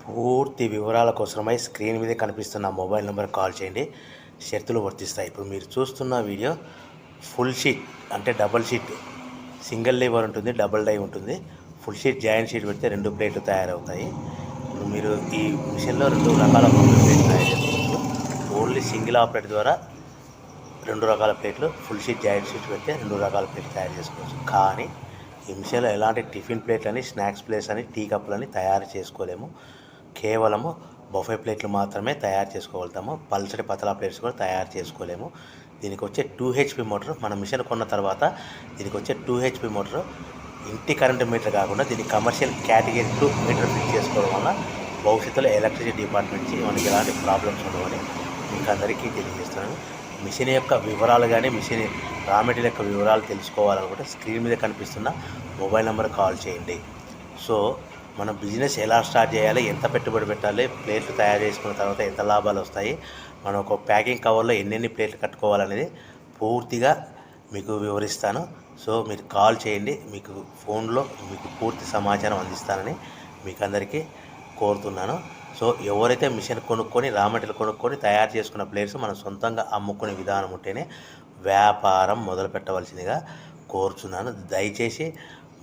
పూర్తి వివరాల కోసమై స్క్రీన్ మీద కనిపిస్తున్న మొబైల్ నెంబర్ కాల్ చేయండి. షరతులు వర్తిస్తాయి. ఇప్పుడు మీరు చూస్తున్న వీడియో ఫుల్ షీట్ అంటే డబల్ షీట్, సింగిల్ లివర్ ఉంటుంది, డబుల్ డై ఉంటుంది. ఫుల్ షీట్ జాయింట్ షీట్ పెడితే 2 ప్లేట్లు తయారవుతాయి. ఇప్పుడు మీరు ఈ మిషన్లో 2 రకాల బఫే ప్లేట్లు తయారు చేసుకోవచ్చు. ఓన్లీ సింగిల్ ఆపరేట్ ద్వారా 2 రకాల ప్లేట్లు, ఫుల్ షీట్ జాయింట్ షీట్ పెడితే 2 రకాల ప్లేట్లు తయారు చేసుకోవచ్చు. కానీ ఈ మిషన్లో ఎలాంటి టిఫిన్ ప్లేట్లని, స్నాక్స్ ప్లేట్స్ అని, టీ కప్పులని తయారు చేసుకోలేము. కేవలము బఫే ప్లేట్లు మాత్రమే తయారు చేసుకోగలుగుతాము. పల్చటి పతలా ప్లేట్స్ కూడా తయారు చేసుకోలేము. దీనికి వచ్చే 2 HP మోటార్, మన మిషన్ కొన్న తర్వాత దీనికి వచ్చే 2 HP మోటార్ ఇంటి కరెంటు మీటర్ కాకుండా దీన్ని కమర్షియల్ కేటగిరీ 2 మీటర్ ఫిట్ చేసుకోవడం వల్ల భవిష్యత్తులో ఎలక్ట్రిసిటీ డిపార్ట్మెంట్ నుంచి మనకి ఎలాంటి ప్రాబ్లమ్స్ ఉండవని మీకు అందరికీ తెలియజేస్తున్నాను. మిషన్ యొక్క వివరాలు కానీ, మిషన్ రా మెటీరియల్ యొక్క వివరాలు తెలుసుకోవాలనుకుంటే స్క్రీన్ మీద కనిపిస్తున్న మొబైల్ నెంబర్ కాల్ చేయండి. సో మన బిజినెస్ ఎలా స్టార్ట్ చేయాలి, ఎంత పెట్టుబడి పెట్టాలి, ప్లేట్లు తయారు చేసుకున్న తర్వాత ఎంత లాభాలు వస్తాయి, మనం ఒక ప్యాకింగ్ కవర్లో ఎన్నెన్ని ప్లేట్లు కట్టుకోవాలనేది పూర్తిగా మీకు వివరిస్తాను. సో మీరు కాల్ చేయండి, మీకు ఫోన్లో మీకు పూర్తి సమాచారం అందిస్తానని మీకు అందరికీ కోరుతున్నాను. సో ఎవరైతే మిషన్ కొనుక్కొని, రా మెటీరియల్ కొనుక్కొని తయారు చేసుకున్న ప్లేట్స్ మనం సొంతంగా అమ్ముకునే విధానం ఉంటేనే వ్యాపారం మొదలు పెట్టవలసిందిగా కోరుచున్నాను. దయచేసి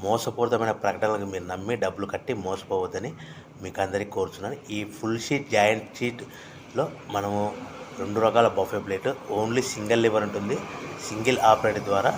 మోసపూరితమైన ప్రకటనలకు మీరు నమ్మి డబ్బులు కట్టి మోసపోవద్దని మీకు అందరికీ కోరుచున్నాను. ఈ ఫుల్ షీట్ జాయింట్ షీట్లో మనము 2 రకాల buffet plate, only single liver ఉంటుంది, సింగిల్ ఆపరేటర్ ద్వారా